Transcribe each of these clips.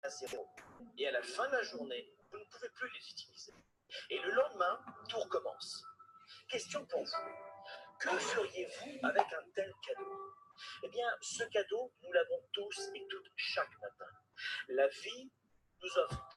à zéro. Et à la fin de la journée, vous ne pouvez plus les utiliser. Et le lendemain, tout recommence. Question pour vous. Que feriez-vous avec un tel cadeau? Eh bien, ce cadeau, nous l'avons tous et toutes chaque matin. La vie nous offre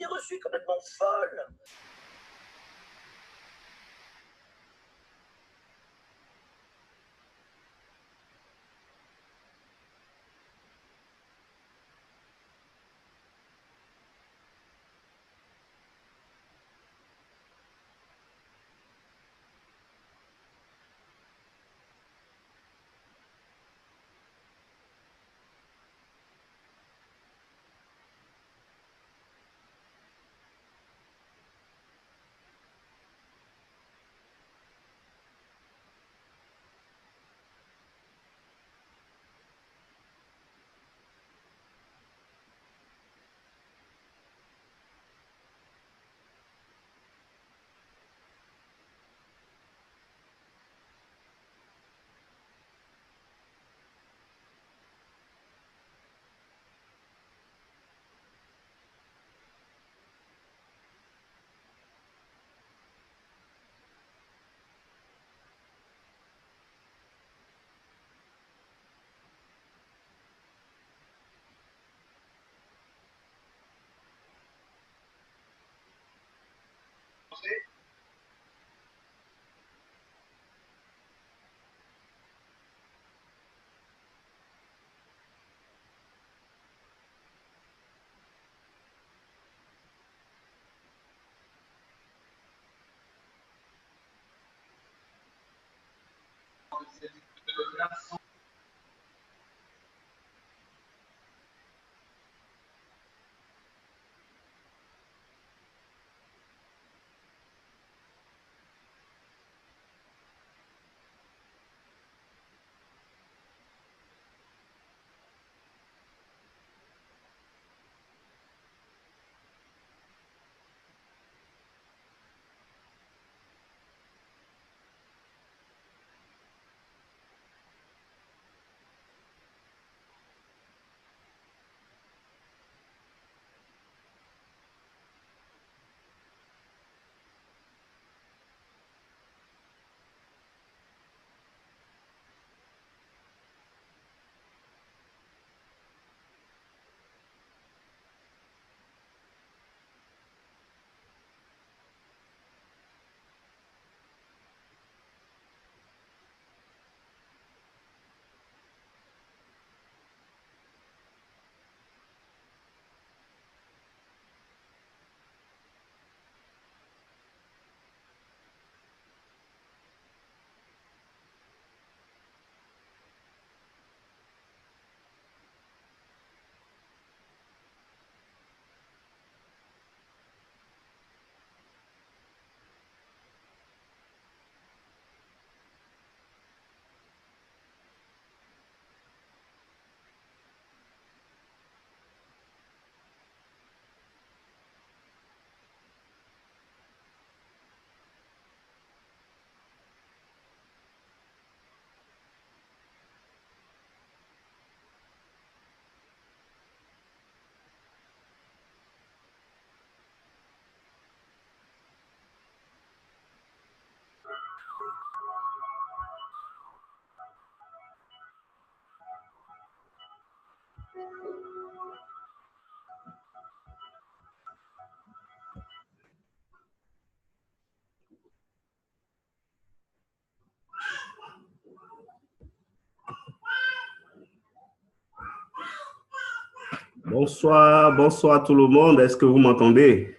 des reçus complètement folles. Bonsoir, bonsoir tout le monde. Est-ce que vous m'entendez?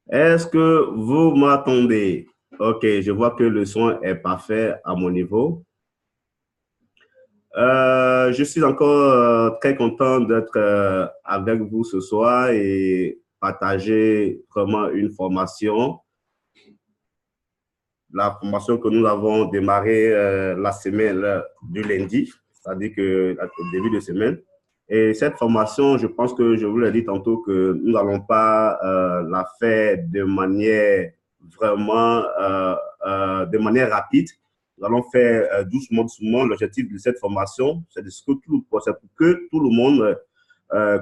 Est-ce que vous m'entendez? Ok, je vois que le son est parfait à mon niveau. Je suis encore très content d'être avec vous ce soir et partager vraiment une formation. La formation que nous avons démarré la semaine du lundi, c'est-à-dire que au début de semaine. Et cette formation, je pense que je vous l'ai dit tantôt que nous n'allons pas la faire de manière vraiment de manière rapide. Nous allons faire doucement, doucement. L'objectif de cette formation, c'est pour que tout le monde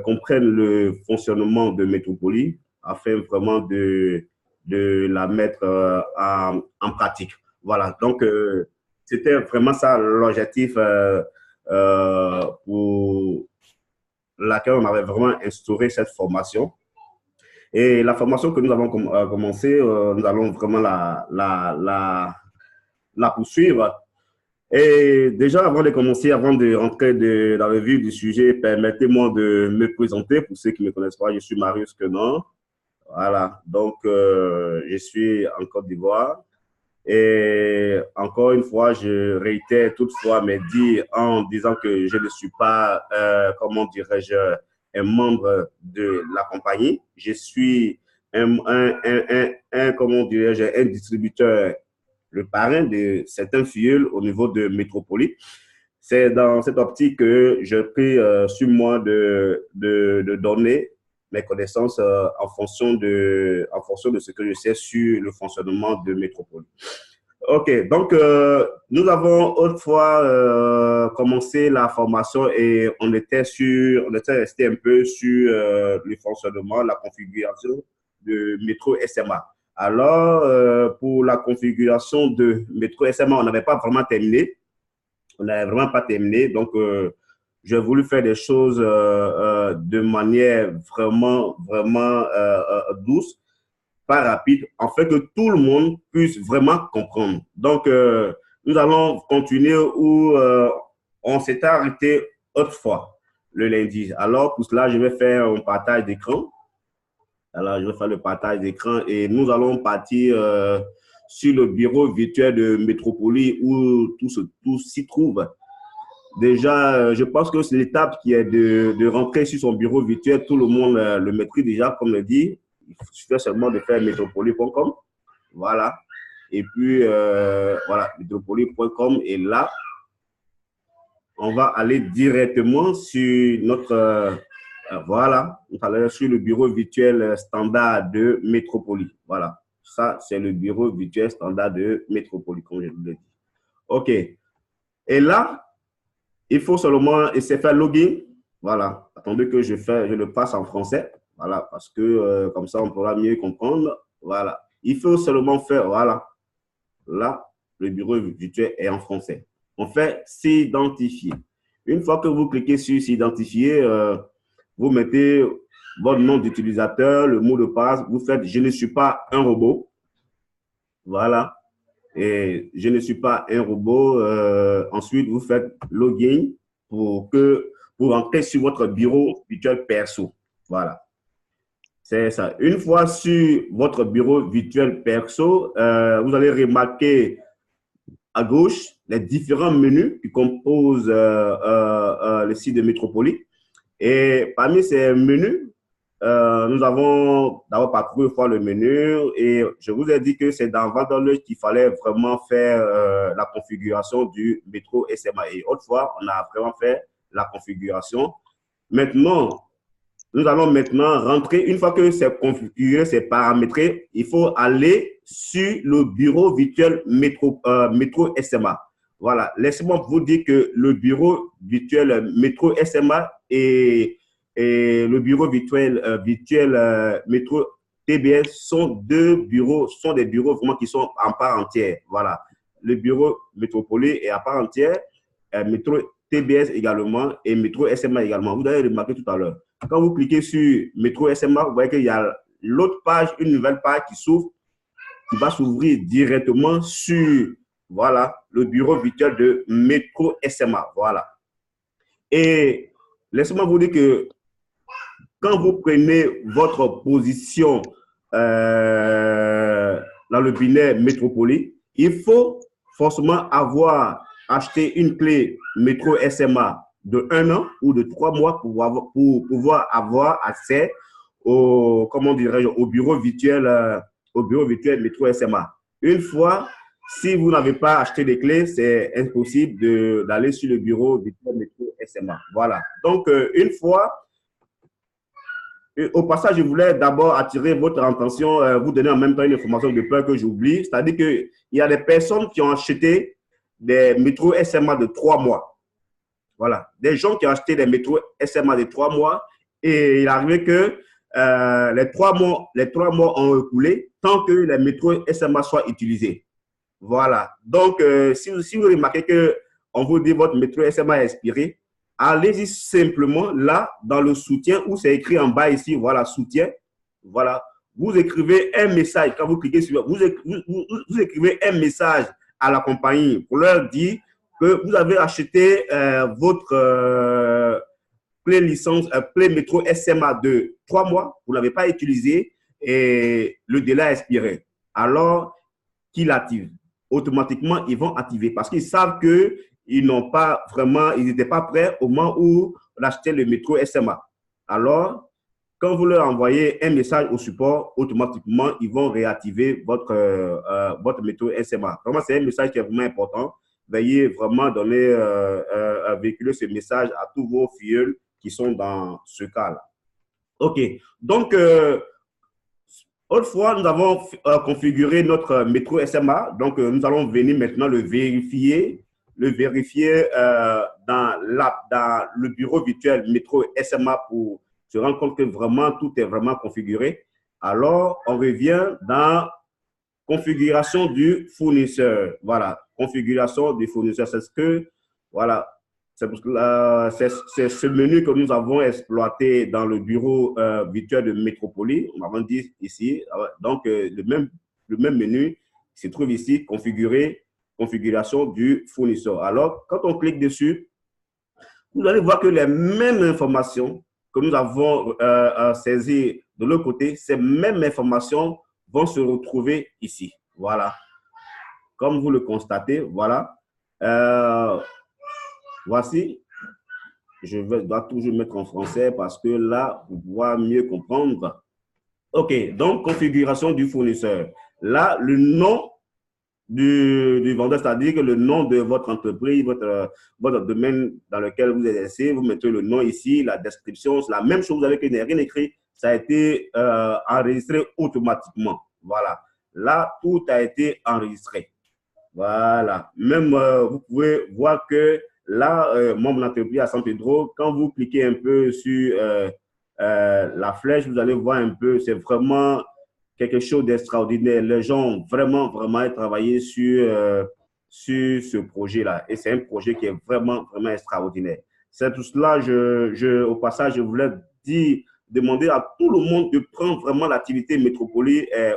comprenne le fonctionnement de Métropolie afin vraiment de la mettre en pratique. Voilà, donc c'était vraiment ça l'objectif pour laquelle on avait vraiment instauré cette formation. Et la formation que nous avons commencé, nous allons vraiment la poursuivre. Et déjà, avant de commencer, avant de rentrer dans le vif du sujet, permettez-moi de me présenter. Pour ceux qui ne me connaissent pas, je suis Marius Quenan. Voilà, donc je suis en Côte d'Ivoire. Et encore une fois, je réitère toutefois mes dires en disant que je ne suis pas, comment dirais-je, un membre de la compagnie. Je suis comment dirais-je, un distributeur, le parrain de certains filleuls au niveau de Métropolie. C'est dans cette optique que je prie sur moi de donner mes connaissances en fonction de ce que je sais sur le fonctionnement de Métropole. OK, donc nous avons autrefois commencé la formation et on était resté un peu sur le fonctionnement, la configuration de Métro SMA. Alors, pour la configuration de Métro SMA, on n'avait pas vraiment terminé. On n'avait vraiment pas terminé, donc j'ai voulu faire des choses de manière vraiment douce, pas rapide, en fait que tout le monde puisse vraiment comprendre. Donc, nous allons continuer où on s'était arrêté autrefois, le lundi. Alors, pour cela, je vais faire un partage d'écran. Alors, je vais faire le partage d'écran et nous allons partir sur le bureau virtuel de Métropolie où tout s'y trouve. Déjà, je pense que c'est l'étape qui est de rentrer sur son bureau virtuel. Tout le monde le maîtrise déjà, comme le dit. Il suffit seulement de faire métropolie.com. Voilà. Et puis, voilà, métropolie.com. Et là, on va aller directement sur notre, voilà, on va aller sur le bureau virtuel standard de Métropolie. Voilà. Ça, c'est le bureau virtuel standard de Métropolie, comme je vous l'ai dit. OK. Et là, il faut seulement essayer de faire login. Voilà. Attendez que je le passe en français. Voilà. Parce que comme ça, on pourra mieux comprendre. Voilà. Il faut seulement faire, voilà. Là, le bureau virtuel est en français. On fait s'identifier. Une fois que vous cliquez sur s'identifier, vous mettez votre nom d'utilisateur, le mot de passe. Vous faites « Je ne suis pas un robot ». Voilà. Et je ne suis pas un robot. Ensuite, vous faites login pour entrer sur votre bureau virtuel perso. Voilà. C'est ça. Une fois sur votre bureau virtuel perso, vous allez remarquer à gauche les différents menus qui composent le site de Métropolie. Et parmi ces menus, nous avons d'abord parcouru une fois le menu et je vous ai dit que c'est dans Vendôme qu'il fallait vraiment faire la configuration du métro SMA. Et autrefois, on a vraiment fait la configuration. Maintenant, nous allons maintenant rentrer, une fois que c'est configuré, c'est paramétré, il faut aller sur le bureau virtuel métro SMA. Voilà, laissez-moi vous dire que le bureau virtuel métro SMA et le bureau virtuel métro TBS sont deux bureaux, sont des bureaux vraiment qui sont en part entière. Voilà. Le bureau Métropole est à part entière, Métro TBS également et Métro SMA également. Vous avez remarqué tout à l'heure. Quand vous cliquez sur Métro SMA, vous voyez qu'il y a l'autre page, une nouvelle page qui s'ouvre, qui va s'ouvrir directement sur, voilà, le bureau virtuel de Métro SMA. Voilà. Et laissez-moi vous dire que quand vous prenez votre position dans le binaire Métropole, il faut forcément avoir acheté une clé Métro SMA de 1 an ou de 3 mois pour pouvoir avoir accès au, comment dirais-je, au bureau virtuel Métro SMA. Une fois, si vous n'avez pas acheté les clés, c'est impossible d'aller sur le bureau virtuel Métro SMA. Voilà. Donc, une fois, au passage, je voulais d'abord attirer votre attention, vous donner en même temps une information de peur que j'oublie. C'est-à-dire qu'il y a des personnes qui ont acheté des métros SMA de 3 mois. Voilà. Des gens qui ont acheté des métros SMA de 3 mois et il arrivait que les 3 mois ont écoulé tant que les métros SMA soient utilisés. Voilà. Donc, si vous remarquez qu'on vous dit votre métro SMA est expiré, allez-y simplement là, dans le soutien, où c'est écrit en bas ici, voilà, soutien. Voilà. Vous écrivez un message, quand vous cliquez sur, vous écrivez un message à la compagnie pour leur dire que vous avez acheté votre clé licence, clé métro SMA de 3 mois, vous ne l'avez pas utilisé et le délai a expiré. Alors, qu'ils activent. Automatiquement, ils vont activer parce qu'ils savent qu'ils n'ont pas vraiment, ils n'étaient pas prêts au moment où on achetait le métro SMA. Alors, quand vous leur envoyez un message au support, automatiquement, ils vont réactiver votre métro SMA. Vraiment, c'est un message qui est vraiment important. Veuillez vraiment donner, véhiculer ce message à tous vos filleuls qui sont dans ce cas-là. OK. Donc, autrefois, nous avons configuré notre métro SMA. Donc, nous allons venir maintenant le vérifier dans le bureau virtuel métro SMA pour se rendre compte que vraiment, tout est vraiment configuré. Alors, on revient dans configuration du fournisseur. Voilà, configuration du fournisseur. C'est ce que, voilà, c'est ce menu que nous avons exploité dans le bureau virtuel de Métropole. On va dire ici. Donc, le même menu se trouve ici, configuration du fournisseur. Alors, quand on clique dessus, vous allez voir que les mêmes informations que nous avons saisies de l'autre côté, ces mêmes informations vont se retrouver ici. Voilà. Comme vous le constatez, voilà. Voici, dois toujours mettre en français parce que là, on va mieux comprendre. OK, donc configuration du fournisseur. Là, le nom du vendeur, c'est-à-dire que le nom de votre entreprise, votre domaine dans lequel vous exercez, vous mettez le nom ici, la description, c'est la même chose avec rien écrit, ça a été enregistré automatiquement. Voilà. Là, tout a été enregistré. Voilà. Même, vous pouvez voir que là, mon entreprise à San Pedro, quand vous cliquez un peu sur la flèche, vous allez voir un peu, c'est vraiment quelque chose d'extraordinaire. Les gens ont vraiment travaillé sur ce projet-là. Et c'est un projet qui est vraiment extraordinaire. C'est tout cela, au passage, je voulais demander à tout le monde de prendre vraiment l'activité Métropole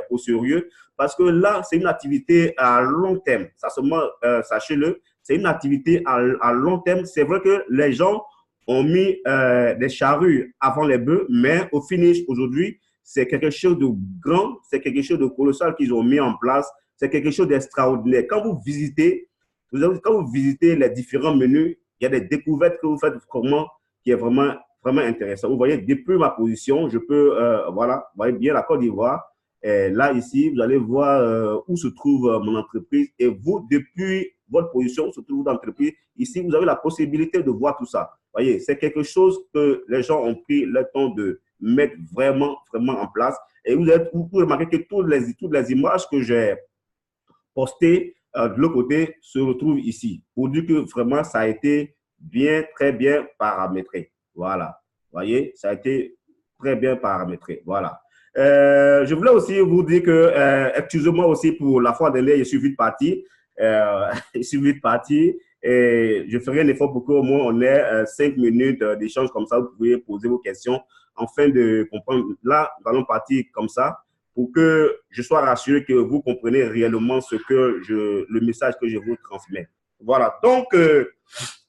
au sérieux parce que là, c'est une activité à long terme. Ça seulement, sachez-le, c'est une activité à long terme. C'est vrai que les gens ont mis des charrues avant les bœufs, mais au finish, aujourd'hui, c'est quelque chose de grand, c'est quelque chose de colossal qu'ils ont mis en place, c'est quelque chose d'extraordinaire. Quand vous visitez les différents menus, il y a des découvertes que vous faites comment qui est vraiment intéressant. Vous voyez, depuis ma position, je peux, voilà, vous voyez bien la Côte d'Ivoire. Là, ici, vous allez voir où se trouve mon entreprise. Et vous, depuis votre position, se trouve l'entreprise. Ici, vous avez la possibilité de voir tout ça. Vous voyez, c'est quelque chose que les gens ont pris le temps de mettre vraiment en place. Et vous remarquez que toutes les images que j'ai postées de l'autre côté se retrouvent ici. Pour dire que vraiment, ça a été très bien paramétré. Voilà. Vous voyez, ça a été très bien paramétré. Voilà. Je voulais aussi vous dire que, excusez-moi aussi pour la fois dernière, je suis vite parti. Je suis vite parti et je ferai un effort pour qu'au moins on ait 5 minutes d'échange comme ça. Vous pouvez poser vos questions afin de comprendre. Là, nous allons partir comme ça pour que je sois rassuré que vous comprenez réellement le message que je vous transmets. Voilà. Donc,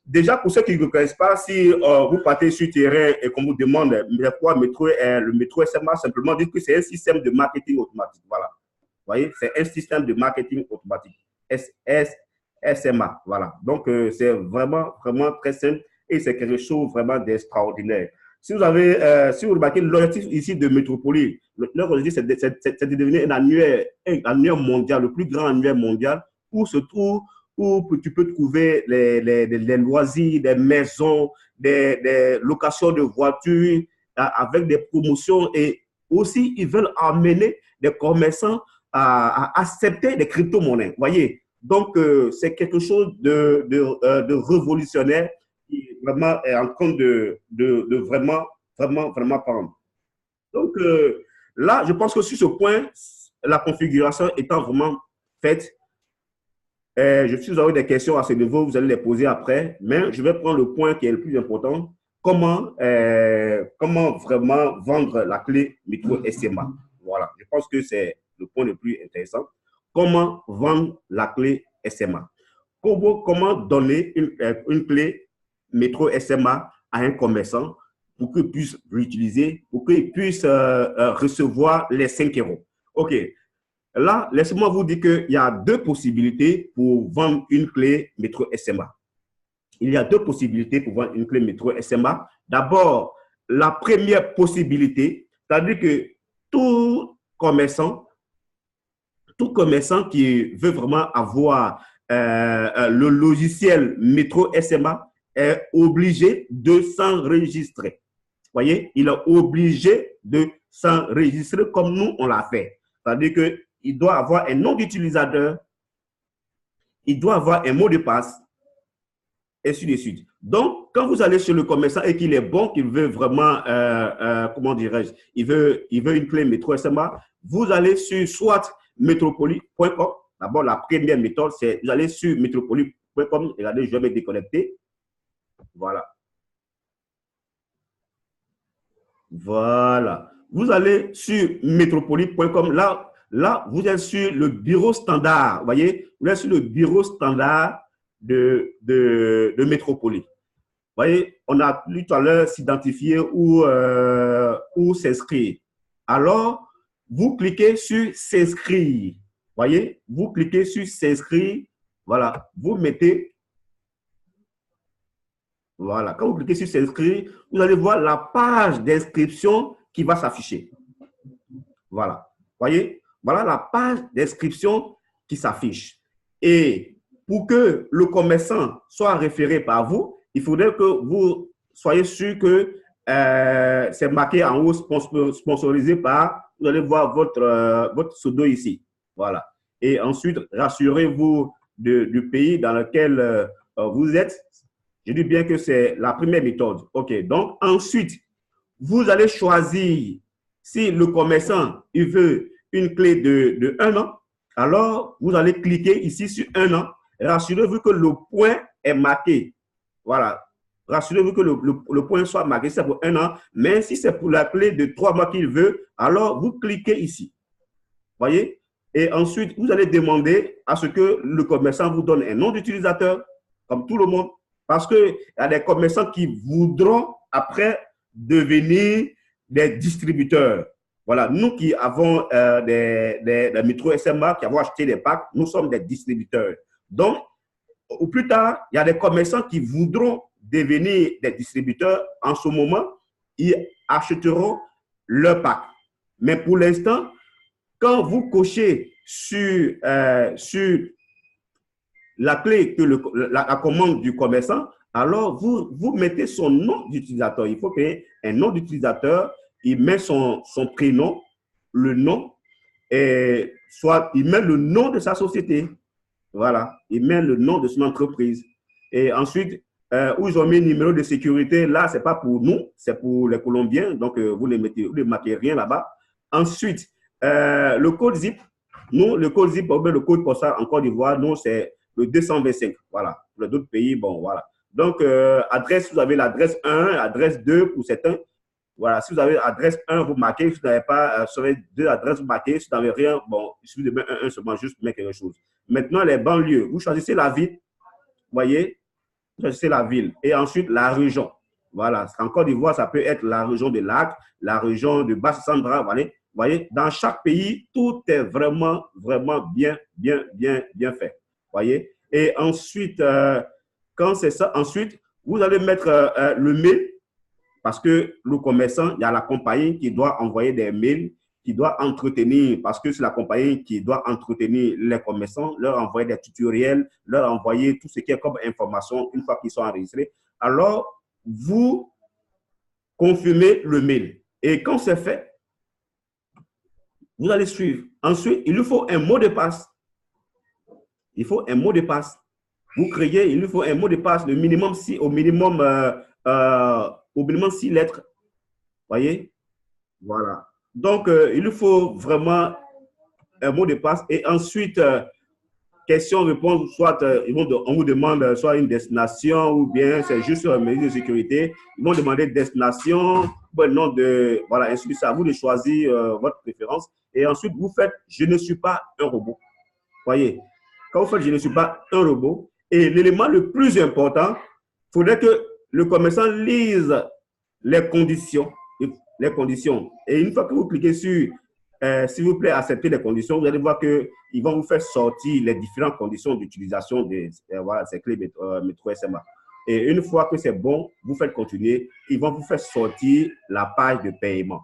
déjà, pour ceux qui ne connaissent pas, si vous partez sur terrain et qu'on vous demande quoi le métro SMA, simplement dites que c'est un système de marketing automatique. Voilà. Vous voyez, c'est un système de marketing automatique. SMA. Voilà. Donc, c'est vraiment, vraiment très simple et c'est quelque chose vraiment d'extraordinaire. Si vous remarquez, l'objectif ici de Métropolis, leur objectif, c'est de devenir un annuaire mondial, le plus grand annuaire mondial où tu peux trouver les loisirs, des maisons, des locations de voitures avec des promotions et aussi, ils veulent amener des commerçants à accepter des crypto-monnaies. Vous voyez? Donc, c'est quelque chose de révolutionnaire qui vraiment est en train de vraiment prendre. Donc, là, je pense que sur ce point, la configuration étant vraiment faite, si vous avez des questions à ce niveau, vous allez les poser après, mais je vais prendre le point qui est le plus important. Comment vraiment vendre la clé métro SMA? Voilà, je pense que c'est le point le plus intéressant. Comment vendre la clé SMA? Comment donner une clé métro SMA à un commerçant pour qu'il puisse l'utiliser, pour qu'il puisse recevoir les 5 €. OK. Là, laissez-moi vous dire qu'il y a deux possibilités pour vendre une clé métro SMA. Il y a deux possibilités pour vendre une clé métro SMA. D'abord, la première possibilité, c'est-à-dire que tout commerçant qui veut vraiment avoir le logiciel métro SMA est obligé de s'enregistrer. Vous voyez, il est obligé de s'enregistrer comme nous, on l'a fait. C'est-à-dire qu'il doit avoir un nom d'utilisateur, il doit avoir un mot de passe, et ainsi de suite. Donc, quand vous allez chez le commerçant et qu'il est bon, qu'il veut vraiment, comment dirais-je, il veut une clé métro SMA, vous allez sur soit métropolis.com. D'abord, la première méthode, c'est vous allez sur métropolis.com. Regardez, je vais me déconnecter. Voilà. Voilà. Vous allez sur métropolis.com. Là, vous êtes sur le bureau standard. Vous voyez, vous êtes sur le bureau standard de Métropolis. Vous voyez, on a lu tout à l'heure s'identifier ou s'inscrire. Alors, vous cliquez sur s'inscrire. Vous voyez, vous cliquez sur s'inscrire. Voilà, vous mettez. Voilà, quand vous cliquez sur s'inscrire, vous allez voir la page d'inscription qui va s'afficher. Voilà, vous voyez, voilà la page d'inscription qui s'affiche. Et pour que le commerçant soit référé par vous, il faudrait que vous soyez sûr que c'est marqué en haut sponsorisé par, vous allez voir votre pseudo ici. Voilà. Et ensuite, rassurez-vous du pays dans lequel vous êtes. Je dis bien que c'est la première méthode. OK. Donc, ensuite, vous allez choisir si le commerçant il veut une clé de 1 an. Alors, vous allez cliquer ici sur 1 an. Rassurez-vous que le point est marqué. Voilà. Rassurez-vous que le point soit marqué, c'est pour 1 an. Mais si c'est pour la clé de 3 mois qu'il veut, alors vous cliquez ici. Voyez? Et ensuite, vous allez demander à ce que le commerçant vous donne un nom d'utilisateur, comme tout le monde. Parce qu'il y a des commerçants qui voudront après devenir des distributeurs. Voilà, nous qui avons des métro SMA, qui avons acheté des packs, nous sommes des distributeurs. Donc, au plus tard, il y a des commerçants qui voudront devenir des distributeurs. En ce moment, ils achèteront leur pack. Mais pour l'instant, quand vous cochez sur la clé, la commande du commerçant, alors vous mettez son nom d'utilisateur. Il faut qu'il y ait un nom d'utilisateur. Il met son prénom, le nom, et soit il met le nom de sa société. Voilà, il met le nom de son entreprise. Et ensuite, où ils ont mis le numéro de sécurité, là, ce n'est pas pour nous, c'est pour les Colombiens. Donc, vous ne marquez rien là-bas. Ensuite, le code zip, nous, le code zip, le code postal en Côte d'Ivoire, nous, c'est le 225. Voilà. Pour d'autres pays, bon, voilà. Donc, adresse, vous avez l'adresse 1, adresse 2 pour certains. Voilà. Si vous avez adresse 1, vous marquez. Si vous n'avez pas, vous avez deux adresses, vous marquez. Si vous n'avez rien, bon, il suffit de mettre un seulement, juste pour mettre quelque chose. Maintenant, les banlieues, vous choisissez la ville. Vous voyez, vous choisissez la ville. Et ensuite, la région. Voilà. En Côte d'Ivoire, ça peut être la région de Lac, la région de Basse-Sandra. Voilà. Vous voyez, dans chaque pays, tout est vraiment, vraiment bien fait. Vous voyez? Et ensuite, quand c'est ça, ensuite, vous allez mettre le mail, parce que le commerçant, il y a la compagnie qui doit envoyer des mails, qui doit entretenir, parce que c'est la compagnie qui doit entretenir les commerçants, leur envoyer des tutoriels, leur envoyer tout ce qui est comme information une fois qu'ils sont enregistrés. Alors, vous confirmez le mail. Et quand c'est fait, vous allez suivre. Ensuite, il lui faut un mot de passe. Il faut un mot de passe. Vous créez, il lui faut un mot de passe, le minimum, au minimum 6 lettres. Voyez? Voilà. Donc, il lui faut vraiment un mot de passe. Et ensuite, question-réponse, soit on vous demande soit une destination ou bien c'est juste une mesure de sécurité. Ils vont demander destination, bon, nom de, voilà, ainsi de suite. À vous de choisir votre préférence. Et ensuite, vous faites « Je ne suis pas un robot ». Voyez, quand vous faites « Je ne suis pas un robot », et l'élément le plus important, il faudrait que le commerçant lise les conditions. Et une fois que vous cliquez sur « S'il vous plaît, accepter les conditions », vous allez voir qu'ils vont vous faire sortir les différentes conditions d'utilisation de voilà, ces clés métro SMA. Et une fois que c'est bon, vous faites continuer, ils vont vous faire sortir la page de paiement.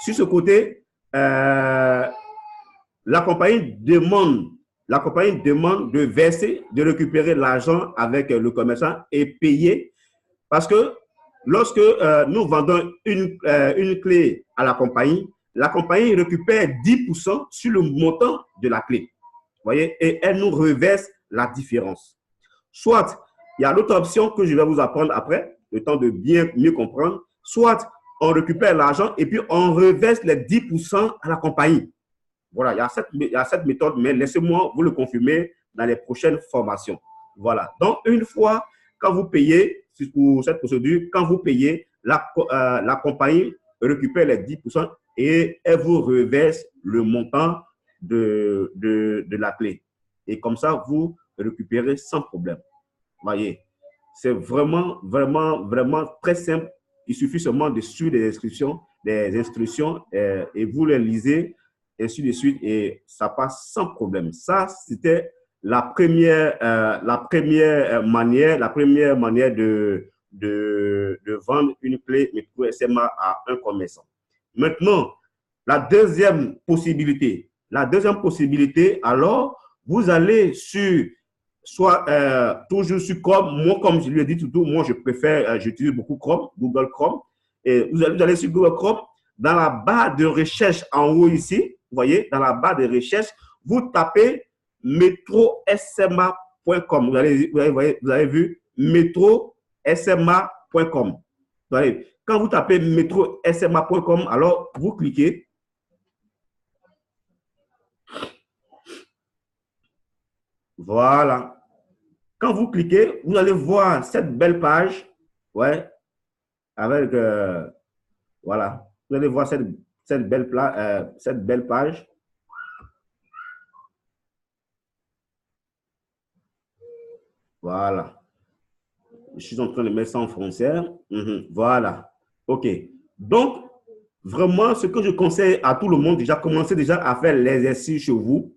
Sur ce côté, la compagnie demande de verser, de récupérer l'argent avec le commerçant et payer. Parce que lorsque nous vendons une clé à la compagnie récupère 10% sur le montant de la clé. Vous voyez, et elle nous reverse la différence. Soit, il y a l'autre option que je vais vous apprendre après, le temps de mieux comprendre. Soit, on récupère l'argent et puis on reverse les 10% à la compagnie. Voilà, il y a cette méthode, mais laissez-moi vous le confirmer dans les prochaines formations. Voilà. Donc, une fois, quand vous payez, pour cette procédure, quand vous payez, la compagnie récupère les 10% et elle vous reverse le montant de la clé. Et comme ça, vous récupérez sans problème. Voyez, c'est vraiment très simple. Il suffit seulement de suivre des instructions et vous les lisez, ainsi de suite, et ça passe sans problème. Ça, c'était la première manière de vendre une clé métro SMA à un commerçant. Maintenant, la deuxième possibilité, alors, vous allez sur, toujours sur Chrome. Moi, comme je lui ai dit tout, moi, je préfère, j'utilise beaucoup Chrome, Google Chrome. Et vous allez sur Google Chrome, dans la barre de recherche en haut ici, vous voyez, dans la barre de recherche, vous tapez metrosma.com. Vous avez vu metrosma.com. Quand vous tapez metrosma.com, alors vous cliquez. Voilà. Quand vous cliquez, vous allez voir cette belle page. Ouais. Avec, voilà. Vous allez voir cette belle page. Voilà. Je suis en train de mettre ça en français. Voilà. OK. Donc, vraiment, ce que je conseille à tout le monde, commencez déjà à faire l'exercice chez vous.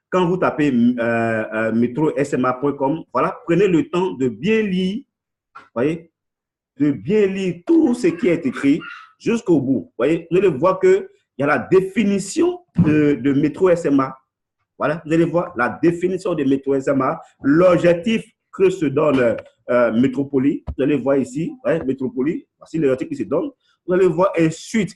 Quand vous tapez metrosma.com, voilà, prenez le temps de bien lire, voyez, de bien lire tout ce qui est écrit jusqu'au bout. Voyez, vous allez voir qu'il y a la définition de métro SMA. Voilà, vous allez voir la définition de métro SMA, l'objectif que se donne Métropoli. Vous allez voir ici, ouais, Métropoli, voici l'objectif qui se donne. Vous allez voir ensuite,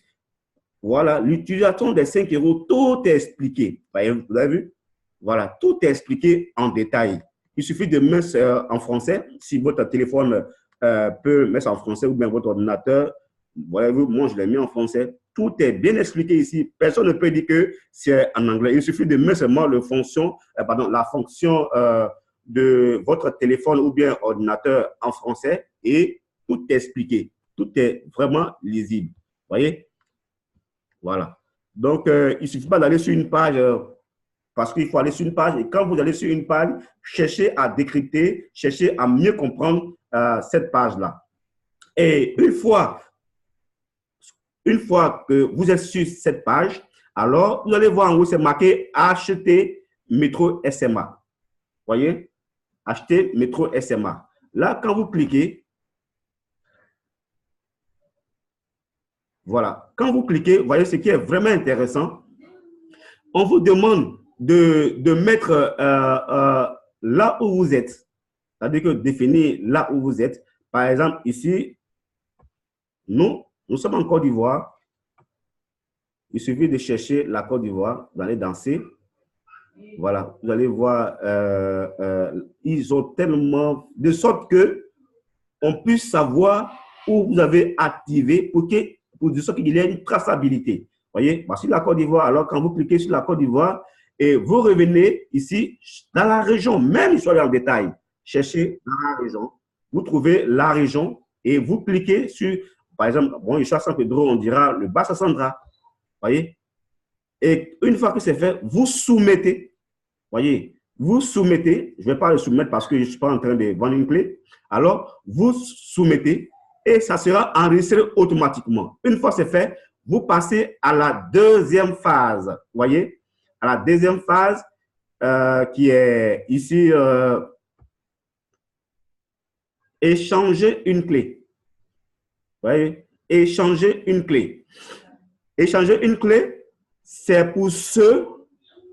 voilà, l'utilisation des 5 euros, tout est expliqué. Vous avez vu? Voilà, tout est expliqué en détail. Il suffit de mettre en français, si votre téléphone peut mettre en français ou bien votre ordinateur, Voyez-vous, moi, je l'ai mis en français. Tout est bien expliqué ici. Personne ne peut dire que c'est en anglais. Il suffit de mettre seulement la fonction de votre téléphone ou bien ordinateur en français et tout est expliqué. Tout est vraiment lisible. Vous voyez? Voilà. Donc, il ne suffit pas d'aller sur une page parce qu'il faut aller sur une page. Et quand vous allez sur une page, cherchez à décrypter, cherchez à mieux comprendre cette page-là. Et une fois que vous êtes sur cette page, alors vous allez voir en haut, c'est marqué acheter métro SMA. Voyez? Acheter métro SMA. Là, quand vous cliquez, voilà. Quand vous cliquez, vous voyez ce qui est vraiment intéressant. On vous demande de mettre là où vous êtes. C'est-à-dire que définir là où vous êtes. Par exemple, ici, nous sommes en Côte d'Ivoire. Il suffit de chercher la Côte d'Ivoire, d'aller danser. Voilà, vous allez voir, ils ont tellement de sorte que on puisse savoir où vous avez activé pour de sorte qu'il y ait une traçabilité. Voyez, voici la Côte d'Ivoire. Alors, quand vous cliquez sur la Côte d'Ivoire et vous revenez ici dans la région, même si vous allez en détail, cherchez dans la région, vous trouvez la région et vous cliquez sur, par exemple, bon, je suis à San Pedro, on dira le Bassa Sandra. Voyez? Et une fois que c'est fait, vous soumettez. Voyez? Vous soumettez. Je ne vais pas le soumettre parce que je ne suis pas en train de vendre une clé. Alors, vous soumettez et ça sera enregistré automatiquement. Une fois c'est fait, vous passez à la deuxième phase. Voyez? À la deuxième phase qui est ici, échanger une clé. Voyez? Échanger une clé. Échanger une clé, c'est pour ceux,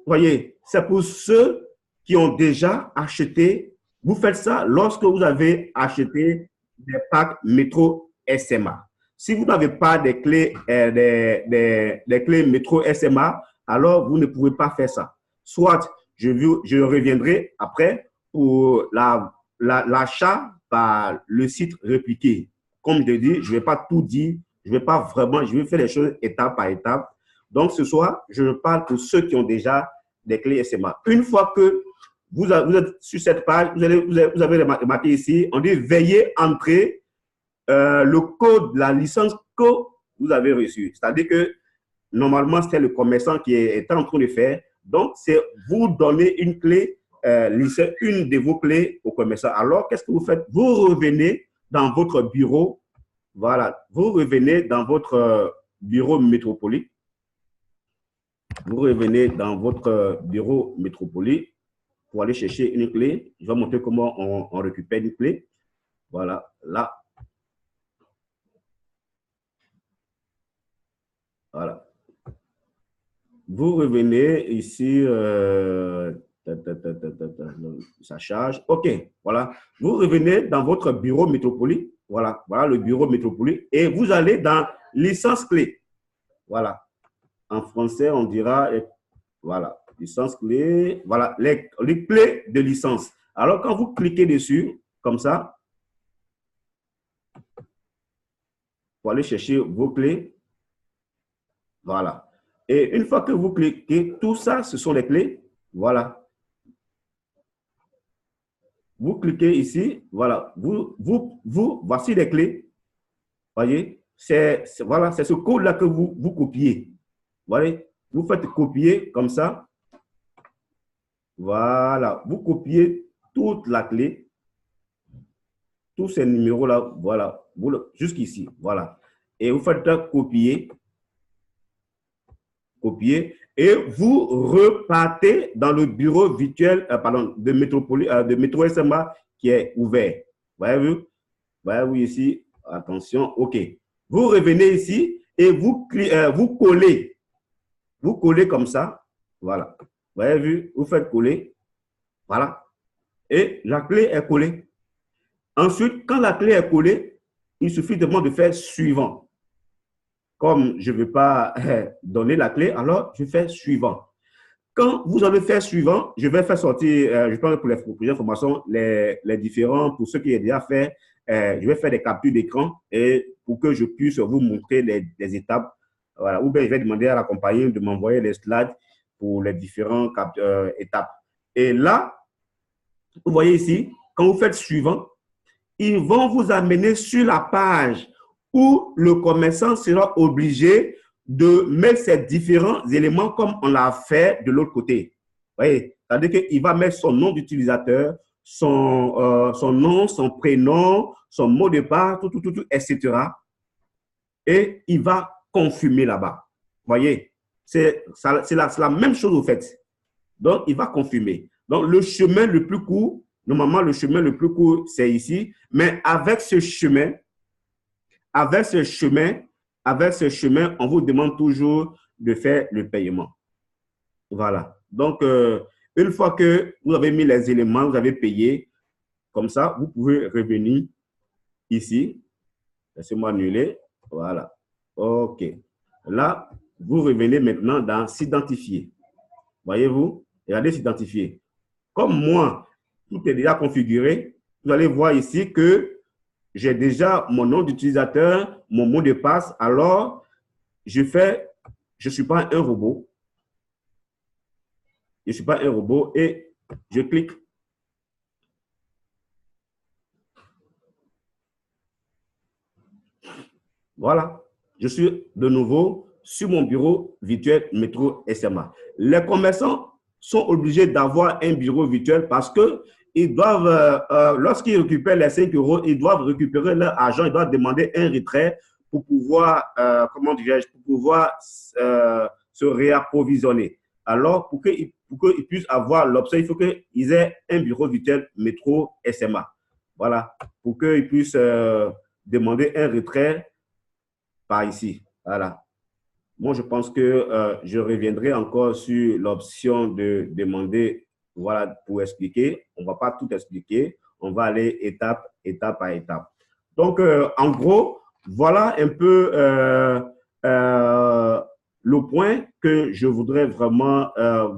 voyez, c'est pour ceux qui ont déjà acheté. Vous faites ça lorsque vous avez acheté des packs métro SMA. Si vous n'avez pas des clés, des clés métro SMA, alors vous ne pouvez pas faire ça. Soit je reviendrai après pour l'achat par le site répliqué. Comme je dis, je ne vais pas tout dire. Je ne vais pas vraiment, je vais faire les choses étape par étape. Donc, ce soir, je parle pour ceux qui ont déjà des clés SMA. Une fois que vous êtes sur cette page, vous avez remarqué ici, on dit veillez entrer le code de la licence que vous avez reçue. C'est-à-dire que normalement, c'est le commerçant qui est en train de faire. Donc, c'est vous donner une clé, une de vos clés au commerçant. Alors, qu'est-ce que vous faites? Vous revenez dans votre bureau. Voilà, vous revenez dans votre bureau métropolitain. Vous revenez dans votre bureau métropolitain pour aller chercher une clé. Je vais montrer comment on récupère une clé. Voilà, là. Voilà. Vous revenez ici, ça charge. OK, voilà. Vous revenez dans votre bureau métropolitain. Voilà, voilà le bureau métropolitain. Et vous allez dans licence clé. Voilà. En français, on dira, voilà, licence clé. Voilà, les clés de licence. Alors, quand vous cliquez dessus, comme ça, pour aller chercher vos clés. Voilà. Et une fois que vous cliquez, tout ça, ce sont les clés. Voilà. Vous cliquez ici, voilà, voici les clés. Voyez, voilà, c'est ce code-là que vous copiez. Voyez, vous faites copier comme ça. Voilà, vous copiez toute la clé, tous ces numéros-là, voilà, jusqu'ici, voilà. Et vous faites copier, copier, et vous repartez dans le bureau virtuel de Métro SMA qui est ouvert. Voyez-vous? Voyez-vous ici? Attention, OK. Vous revenez ici et vous collez. Vous collez comme ça. Voilà. Voyez-vous? Vous faites coller. Voilà. Et la clé est collée. Ensuite, quand la clé est collée, il suffit de faire suivant. Comme je ne veux pas donner la clé, alors je fais suivant. Quand vous allez faire suivant, je vais faire sortir, je pense pour les informations, les différents, pour ceux qui ont déjà fait, je vais faire des captures d'écran et pour que je puisse vous montrer les étapes. Voilà. Ou bien je vais demander à la compagnie de m'envoyer les slides pour les différentes étapes. Et là, vous voyez ici, quand vous faites suivant, ils vont vous amener sur la page où le commerçant sera obligé de mettre ces différents éléments comme on l'a fait de l'autre côté. Vous voyez, c'est-à-dire qu'il va mettre son nom d'utilisateur, son nom, son prénom, son mot de passe, tout, etc. Et il va confirmer là-bas. Vous voyez, c'est la même chose au fait. Donc, il va confirmer. Donc, le chemin le plus court, normalement, le chemin le plus court, c'est ici. Mais avec ce chemin, on vous demande toujours de faire le paiement. Voilà. Donc, une fois que vous avez mis les éléments, vous avez payé, comme ça, vous pouvez revenir ici. Laissez-moi annuler. Voilà. OK. Là, vous revenez maintenant dans s'identifier. Voyez-vous? Regardez s'identifier. Comme moi, tout est déjà configuré, vous allez voir ici que j'ai déjà mon nom d'utilisateur, mon mot de passe. Alors, je ne suis pas un robot. Je ne suis pas un robot et je clique. Voilà. Je suis de nouveau sur mon bureau virtuel Métro SMA. Les commerçants sont obligés d'avoir un bureau virtuel parce que ils doivent, lorsqu'ils récupèrent les 5 euros, ils doivent récupérer leur argent, ils doivent demander un retrait pour pouvoir, comment dirais-je, pour pouvoir se réapprovisionner. Alors, pour qu'ils puissent avoir l'option, il faut qu'ils aient un bureau virtuel Métro SMA. Voilà, pour qu'ils puissent demander un retrait par ici. Voilà. Moi, je pense que je reviendrai encore sur l'option de demander, voilà, pour expliquer. On ne va pas tout expliquer. On va aller étape par étape. Donc, en gros, voilà un peu le point que je voudrais vraiment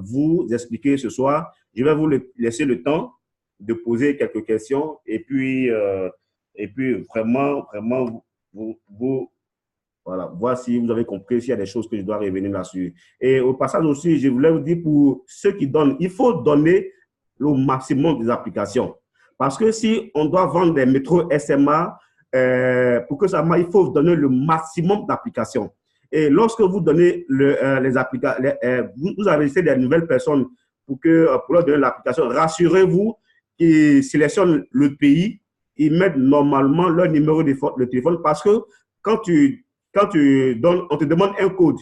vous expliquer ce soir. Je vais vous laisser le temps de poser quelques questions et puis vraiment, voilà, voir si vous avez compris, s'il y a des choses que je dois revenir là-dessus. Et au passage aussi, je voulais vous dire pour ceux qui donnent, il faut donner le maximum des applications. Parce que si on doit vendre des métros SMA, pour que ça marche, il faut donner le maximum d'applications. Et lorsque vous donnez les applications, vous avez laissé des nouvelles personnes pour leur donner l'application, rassurez-vous qu'ils sélectionnent le pays, ils mettent normalement leur numéro de téléphone parce que quand tu donnes, on te demande un code.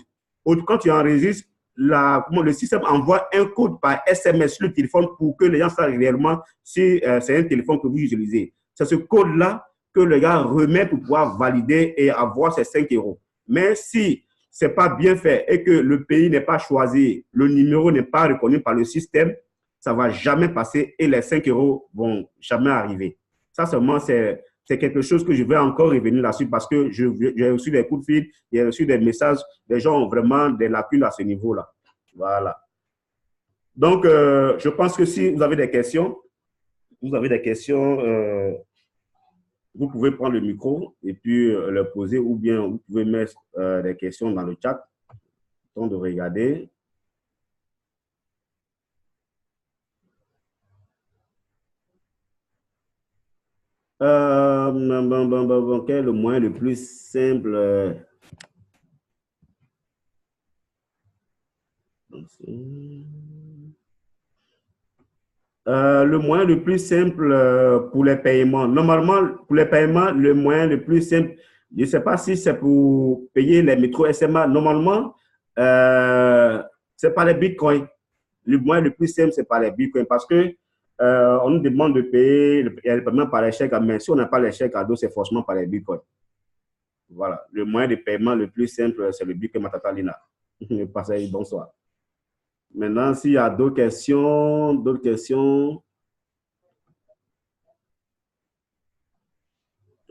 Quand tu enregistres, le système envoie un code par SMS sur le téléphone pour que les gens sachent réellement si c'est un téléphone que vous utilisez. C'est ce code-là que le gars remet pour pouvoir valider et avoir ses 5 euros. Mais si ce n'est pas bien fait et que le pays n'est pas choisi, le numéro n'est pas reconnu par le système, ça ne va jamais passer et les 5 euros ne vont jamais arriver. Ça seulement, c'est quelque chose que je vais encore revenir là-dessus parce que j'ai reçu des coups de fil, j'ai reçu des messages, les gens ont vraiment des lacunes à ce niveau-là. Voilà. Donc, je pense que si vous avez des questions, vous pouvez prendre le micro et puis le poser ou bien vous pouvez mettre des questions dans le chat. Temps de regarder. Quel est le moyen le plus simple? Le moyen le plus simple pour les paiements. Normalement, pour les paiements, le moyen le plus simple, je ne sais pas si c'est pour payer les métros SMA. Normalement, c'est par les bitcoins. Le moyen le plus simple, c'est par les bitcoins parce que on nous demande de payer le paiement par les chèques, mais si on n'a pas les chèques cadeaux, c'est forcément par les bitcoins. Voilà. Le moyen de paiement le plus simple, c'est le bitcoin Matata Lina. Bonsoir. Maintenant, s'il y a d'autres questions,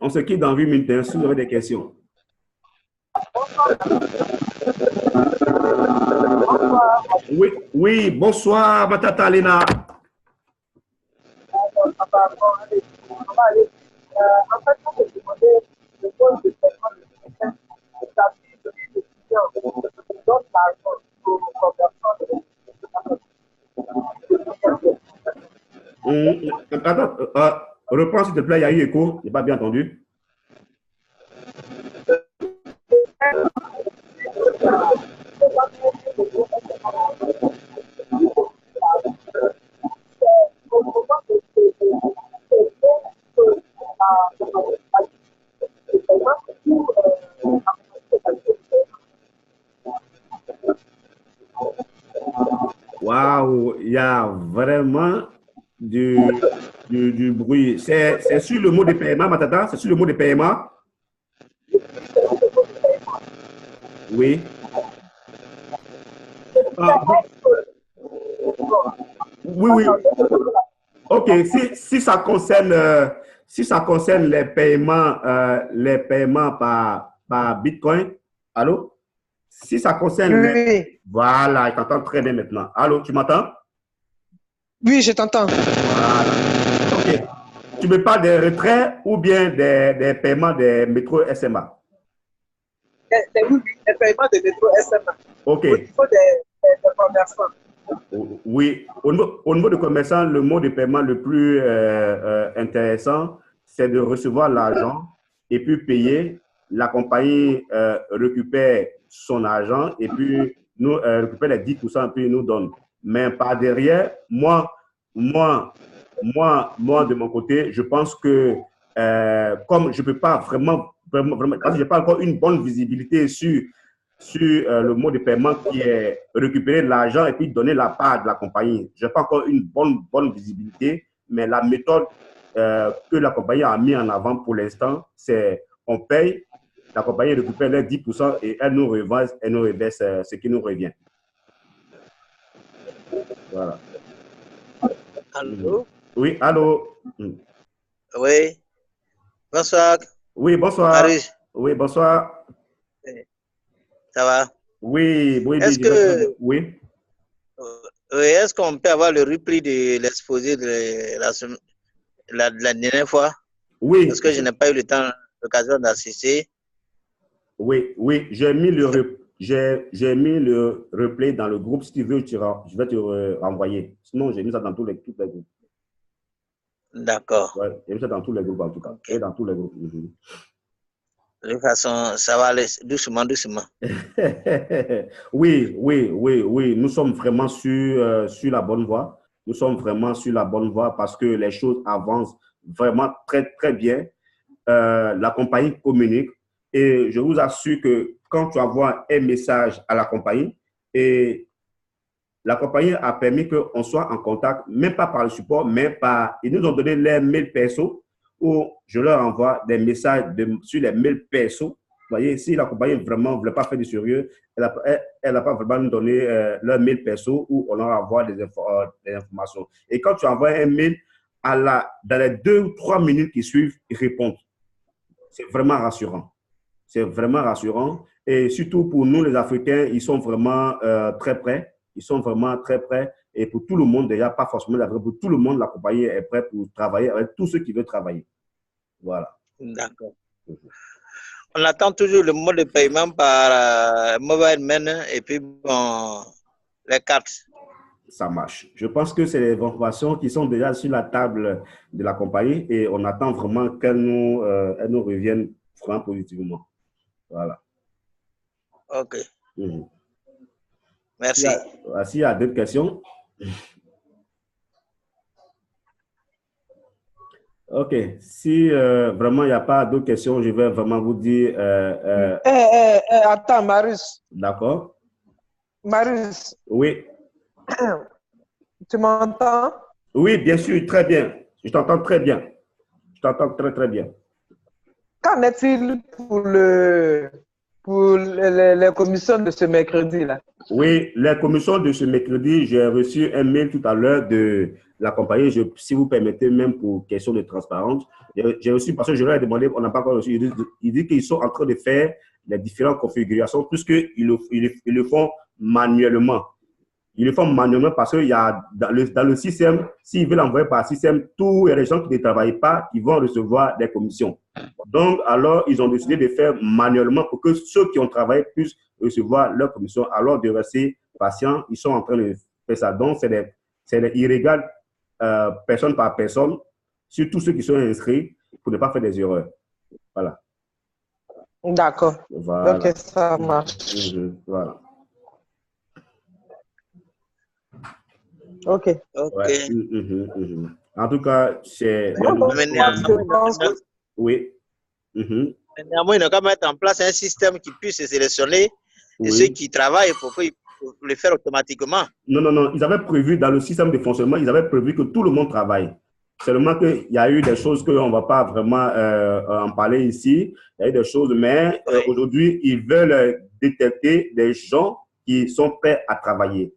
on se quitte dans 8 minutes, si vous avez des questions. Oui, bonsoir, Matata Lina. En fait, on peut demander le code de paiement Attends, reprends s'il te plaît, il y a eu écho, je n'ai pas bien entendu. Waouh, il y a vraiment du bruit. C'est sur le mot de paiement, Matata? C'est sur le mot de paiement? Oui. Ah, oui, oui. OK, si ça concerne, les paiements par Bitcoin, allô? Si ça concerne les... Oui, Voilà, je t'entends très bien maintenant. Allô, tu m'entends? oui, je t'entends. Voilà. OK. Tu me parles des retraits ou bien des paiements des métros SMA? Oui, les paiements de métro SMA. OK. Au niveau des commerçants. Oui, au niveau des commerçants, le mode de paiement le plus intéressant, c'est de recevoir l'argent et puis payer. La compagnie récupère son argent et puis nous récupère les 10% et puis nous donne. Mais par derrière, moi, de mon côté, je pense que comme je ne peux pas vraiment, parce que je n'ai pas encore une bonne visibilité sur le mode de paiement qui est récupérer l'argent et puis donner la part de la compagnie. Je n'ai pas encore une bonne visibilité, mais la méthode que la compagnie a mis en avant pour l'instant, c'est on paye, la compagnie récupère les 10% et elle nous reverse, elle nous reverse ce qui nous revient. Voilà. Allô? Oui, allô? Oui. Bonsoir. Oui, bonsoir. Marius. Oui, bonsoir. Ça va? Oui, oui, Est-ce que, oui. oui, est-ce qu'on peut avoir le repli de l'exposé de la dernière fois? Oui. Parce que je n'ai pas eu l'occasion d'assister. Oui, oui, j'ai mis le replay dans le groupe. Si tu veux, je vais te renvoyer. Sinon, j'ai mis ça dans tous les groupes. D'accord. Ouais, j'ai mis ça dans tous les groupes en tout cas. Okay. Et dans tous les groupes. De toute façon, ça va aller doucement, doucement. Oui, oui, oui, oui. Nous sommes vraiment sur la bonne voie. Nous sommes vraiment sur la bonne voie parce que les choses avancent vraiment très, très bien. La compagnie communique et je vous assure que quand tu envoies un message à la compagnie et la compagnie a permis qu'on soit en contact, même pas par le support, mais ils nous ont donné les mails perso où je leur envoie des messages sur les mails perso. Vous voyez, si la compagnie vraiment ne voulait pas faire du sérieux, elle n'a pas vraiment nous donné leur mail perso où on leur envoie des informations. Et quand tu envoies un mail, dans les 2 ou 3 minutes qui suivent, ils répondent. C'est vraiment rassurant. C'est vraiment rassurant. Et surtout pour nous, les Africains, ils sont vraiment très prêts. Ils sont vraiment très prêts. Et pour tout le monde, déjà, pas forcément l'Afrique, pour tout le monde, la compagnie est prête pour travailler avec tous ceux qui veulent travailler. Voilà. D'accord. On attend toujours le mode de paiement par mobile money et puis bon, les cartes. Ça marche. Je pense que c'est les informations qui sont déjà sur la table de la compagnie et on attend vraiment qu'elles nous reviennent vraiment positivement. Voilà. OK. Mmh. Merci. S'il y a d'autres questions. OK. Si vraiment il n'y a pas d'autres questions, je vais vraiment vous dire. Attends, Marius. D'accord. Marius. Oui. Tu m'entends? Oui, bien sûr, très bien. Je t'entends très bien. Je t'entends très, très bien. Qu'en est-il pour les commissions de ce mercredi-là? Oui, les commissions de ce mercredi, j'ai reçu un mail tout à l'heure de la compagnie, si vous permettez, même pour question de transparence. J'ai reçu, parce que je leur ai demandé, on n'a pas encore reçu, il dit qu'ils sont en train de faire les différentes configurations, puisqu'ils le font manuellement. Ils le font manuellement parce qu'il y a dans le système, s'ils veulent envoyer par système, tous les gens qui ne travaillent pas, ils vont recevoir des commissions. Donc, alors, ils ont décidé de faire manuellement pour que ceux qui ont travaillé puissent recevoir leur commission. Alors de rester patient, ils sont en train de faire ça. Donc, c'est illégal personne par personne, surtout ceux qui sont inscrits pour ne pas faire des erreurs. Voilà. D'accord. Voilà. Ok, ça marche. Voilà. Ok. Ouais. En tout cas, c'est... Oui. Néanmoins, il faut mettre en place un système qui puisse sélectionner ceux qui travaillent pour le faire automatiquement. Non. Ils avaient prévu, dans le système de fonctionnement, ils avaient prévu que tout le monde travaille. Seulement qu'il y a eu des choses qu'on ne va pas vraiment en parler ici. Il y a eu des choses, mais aujourd'hui, ils veulent détecter des gens qui sont prêts à travailler.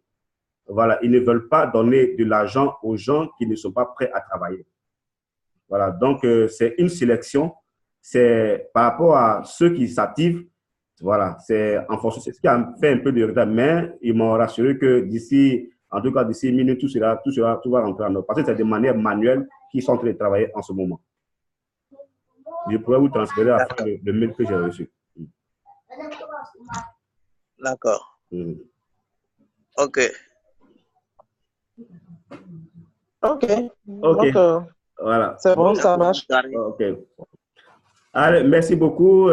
Voilà, ils ne veulent pas donner de l'argent aux gens qui ne sont pas prêts à travailler. Voilà, donc c'est une sélection. C'est par rapport à ceux qui s'activent. Voilà, c'est en fonction, c'est ce qui a fait un peu de retard, mais ils m'ont rassuré que d'ici, en tout cas d'ici une minute, tout va rentrer en ordre. Parce que c'est de manière manuelle qu'ils sont en train de travailler en ce moment. Je pourrais vous transférer après le mail que j'ai reçu. D'accord. Ok. Donc, voilà. C'est bon, ça marche. Ok. Allez, merci beaucoup.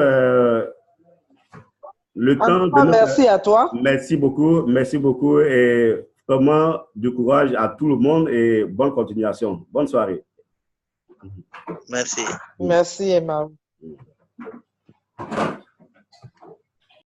Merci à toi. Merci beaucoup et vraiment du courage à tout le monde et bonne continuation. Bonne soirée. Merci. Merci, Emma.